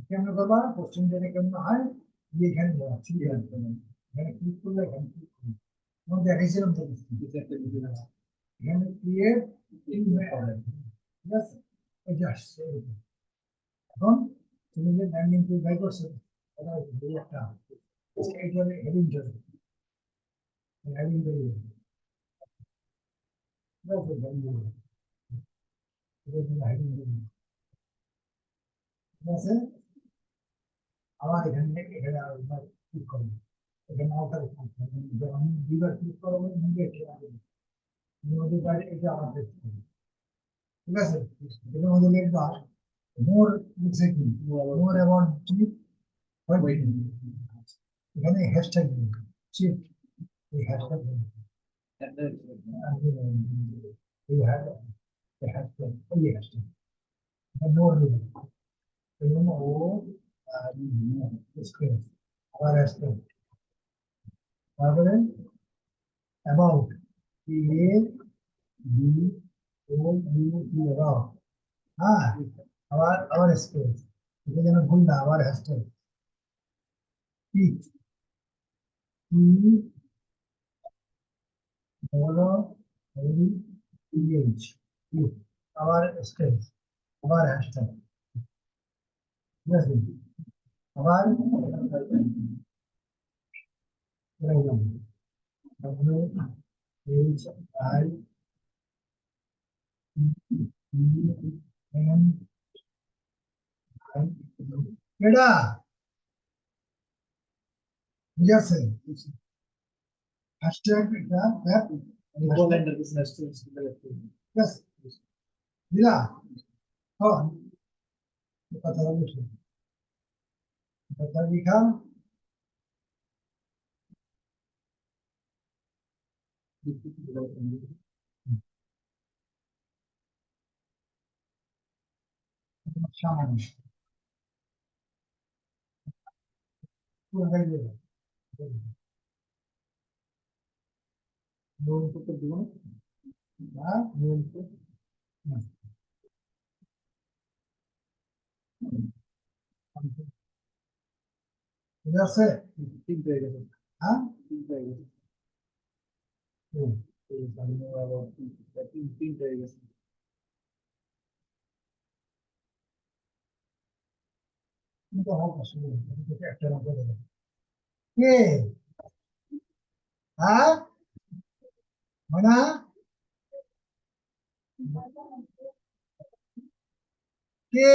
কেমন করবা পশ্চিম দিকে কেমন হয় দিয়ে এখানে যাওয়া ঠিক আছে এখানে ক্লিক করলে এখানে ক্লিক করলে তোমার দেখাইছিলাম তো এখানে ক্রিয়েট ঠিক আছে এই যে আসছে এখন তুমি যে ল্যান্ডিং পেজ বাই করছো এটা একটা এইটারে হেডিং চলে হেডিং চলে ঠিক আছে আবার এখানে এখানে আবার ক্লিক করবো এখানে আউটার আমি দুইবার ক্লিক করবো নিজে নদীর বাইরে এটা আমার দেখতে হবে ঠিক আছে এটার মধ্যে লিখবা মোর লিখছে কি মোর অ্যাবাউট ট্রিপ এখানে হ্যাশট্যাগ চিপ এই হ্যাশট্যাগ এই হ্যাশট্যাগ ওই হ্যাশট্যাগ মোর এই জন্য ও স্পেস আবার হ্যাশট্যাগ তারপরে about A B O U T about হ্যাঁ আবার আবার স্পেস এটা যেন ভুল না আবার হ্যাশট্যাগ পি পি বড় এই ইমেজ আবার স্পেস আবার হ্যাশট্যাগ ঠিক আছে আবার ডব্লিউ এইচ আই এন এটা ঠিক আছে হ্যাশট্যাগ এটা অ্যাপ ঠিক আছে দিলা হ্যাঁ কথা বলছি কথা লিখা সামান্য পুরোটাই দেবো লোন করতে দেবো না লোন ঠিক আছে তিনটে হয়ে গেছে হ্যাঁ তিনটে হয়ে গেছে তিনটে হয়ে গেছে কিন্তু হোক অসুবিধা একটা নম্বর দেবো কে হ্যাঁ মানে কে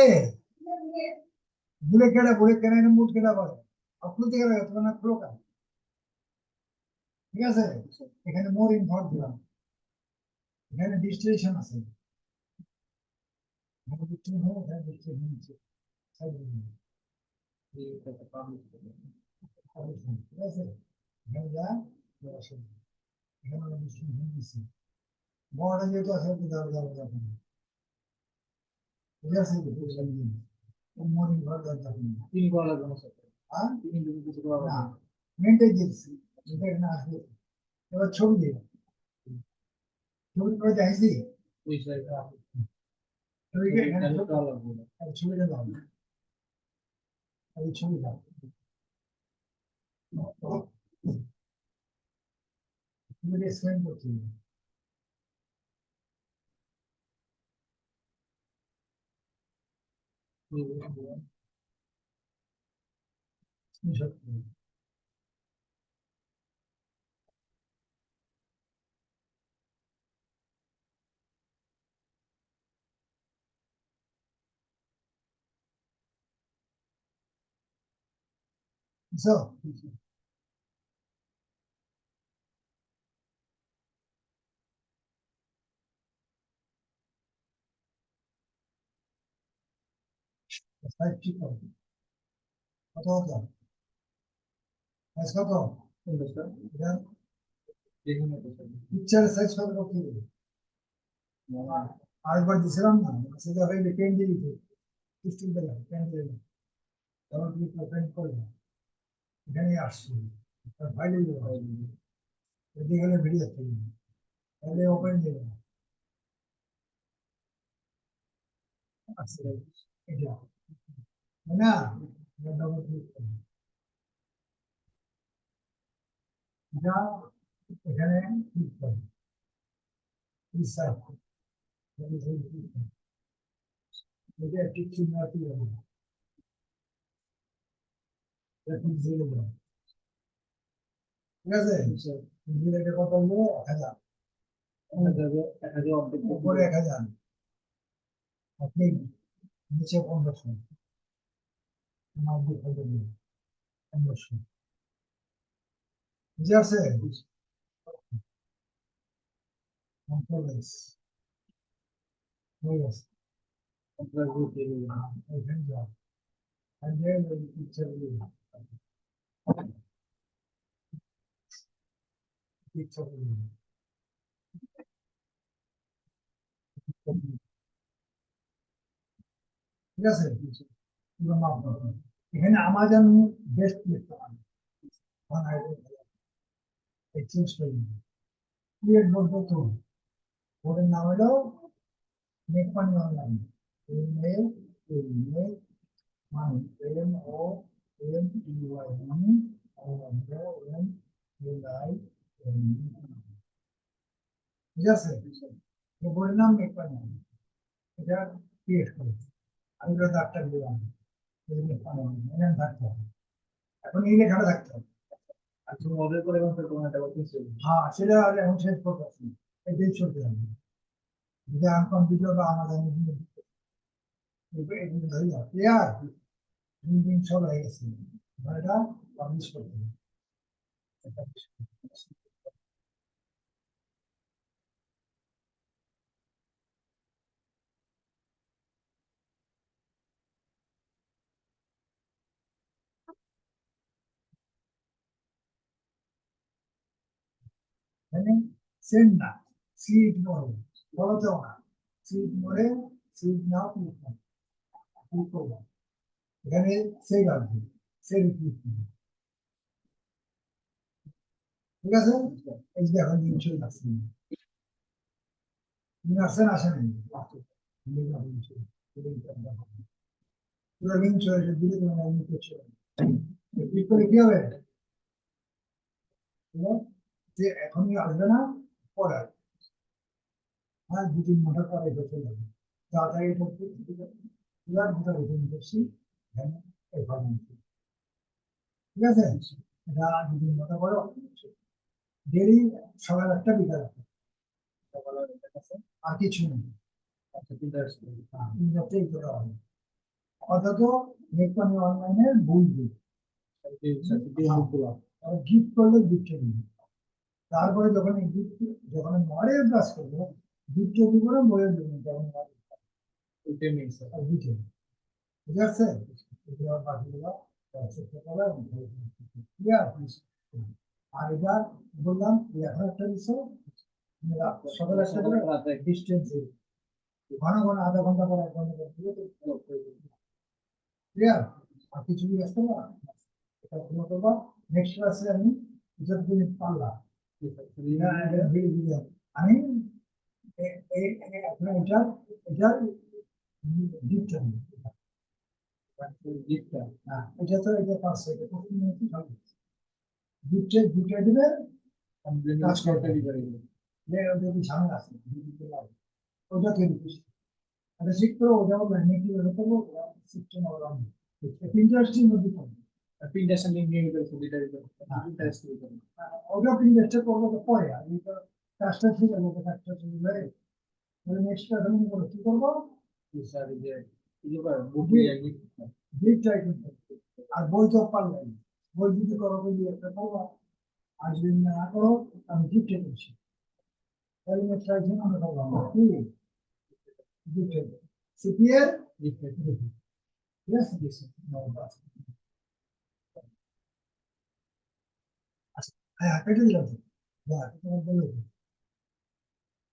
বুলে কেনা মুড কেনা করে খুলতে গেলে তোমার না খুলো কেন ঠিক আছে এখানে মোর ইনফর্ম দিলাম এখানে ডিস্টিলেশন আছে এখানে ডিস্টিলেশন এখানে ডিস্টিলেশন আছে ঠিক আছে এখানে যা এখানে আমরা ডিস্টিলেশন দিচ্ছি বড়টা যেহেতু আছে দেওয়া যাবে যাবে ঠিক আছে মোর ইনফর্ম দেওয়া যাবে তিন করা লাগবে হ্যাঁ তিন কিছু করা না মেনটেন দিচ্ছি এটা এখানে আসবে এবার ছবি দিই ছবি করে চাইছি ছবিকে এখানে ছবিটা দাও এই ছবি দাও ছবিটা স্ক্যান করছি So, সাইজ ঠিক করো কত হতো সাইজ কত এটা পিকচার সাইজ কত করতে হবে আরেকবার দিছিলাম না সেটা হইলে পেন দিয়ে দিতে স্টিল দিলাম পেন দিয়ে দিলাম তখন তুমি পেন করবে এখানে আসছে ফাইলে দেবো এদিকে গেলে ভিডিও থাকবে তাহলে ওপেন দেবে আসছে এটা তাই না? ডবল ক্লিক করবো, যা এখানে ক্লিক করবো, রিসার্চ এটা একটি চিহ্ন তুলে দেবো, এখন জিরো দেবো, ঠিক আছে? জিরো এটা কত হলো? 1000, উপরে 1000, আপনি নিচে 1500, 1500, বুঝে আছে? কন্ট্রোল-এস হয়ে গেছে, এখানে যাও, and then we picture view, picture view, ঠিক আছে? পুরো মাপ করো। এখানে আমাজন বেস্ট লিখতে পারেন, এক্সচেঞ্জ করে দিন, ক্রিয়েট বলতে তো বোর্ডের নাম হলো make money online, make money, MONEY মানি, ঠিক আছে? এই বোর্ডের নাম মেক মানি, এটা ক্রিয়েট করে আমি তো ডাক্তার দিলাম, এখানে থাকতে হবে, এখন এই লেখাটা থাকতে হবে। আর তুমি অর্ডার করে এবং কোনো একটা করতেছো, হ্যাঁ সেটা এখন শেষ করতেছি, এটাই চলতে হবে, যদি কম্পিউটার বা আমাদের এগুলো ধরে যাও, ক্লিয়ার? 3 দিন সব হয়ে গেছে, এটা পাবলিশ করতে হবে। এখানে সেন্ড না, সিট মোড়ে বলতেও না, সিট মোড়ে সিট নাও ক্লিক করবো, এখানে সেভ আসবে, সেভ ক্লিক করবো, ঠিক আছে? এই যে এখন লিঙ্ক চলে আসছে, লিঙ্ক আসছেন আসেন, পুরো লিঙ্ক চলে এসে দিলে তোমার লিঙ্ক চলে ক্লিক করে কি হবে? যে এখনই আসবে না, পরে আসবে, হ্যাঁ 2-3 ঘন্টা পরে এটা চলে যাবে, তাড়াতাড়ি করতে এবার দুটো রিটার্ন করছি, এই ফরম্যাটে, ঠিক আছে? এটা 2-3 ঘন্টা পরে ডেলি সকাল 1টা বিকাল 1টা, আর কিছু নেই, তিনটাতেই করা হবে, অন্তত ইলেকট্রনিক অনলাইনের বই দিই, গিফট করলে গিফটে দিই, তারপরে যখন এই গিফট, যখন মডেল ক্লাস করবো গিফটে দিব না, বইয়ের দিব যেমন ঠিক আছে? বাকিগুলো ক্লিয়ার? আর এটা বললাম এখন একটা বিষয়, সকাল 1টা করে ডিস্টেন্স, ঘন ঘন আধা ঘন্টা পর 1 ঘন্টা পর ক্লিয়ার? আর কিছু কি আসতে না, এটা ফলো করবো, নেক্সট ক্লাসে আমি যতদিন পারলাম আমি আপনার এটার গিফটটা গিফটটা, হ্যাঁ এটা তো এটা পাচ্ছে, এটা 15 মিনিট হবে, গিফটে দিবে কাজ করতে দিবে, ওটা কি ঝামেলা আছে, ওটা তৈরি করছি, এটা শিখতে হবে, ওটা মানে কিভাবে করবো সিস্টেম ওরা ইন্টারেস্টিং মধ্যে করবে, প্রিন্টারেশন লিংক নিয়ে গেলে সুবিধা দিতে ওটা প্রিন্টারেশন করবো তো পরে, আর এটা কাজটা ঠিক আছে, ওটা কাজটা শুরু করে নেক্সট ক্লাস আমি করবো, কি করবো স্যার যে গিফট আর বই তো পারবে না, বই যদি করো বই একটা করবো, আর যদি না করো আমি গিফটে করছি, তাহলে নেক্সট ক্লাস আমরা করবো কি গিফটে সিপিএর গিফটে, ঠিক আছে? আচ্ছা হ্যাঁ কেটে দিলাম তো, হ্যাঁ তোমার বললো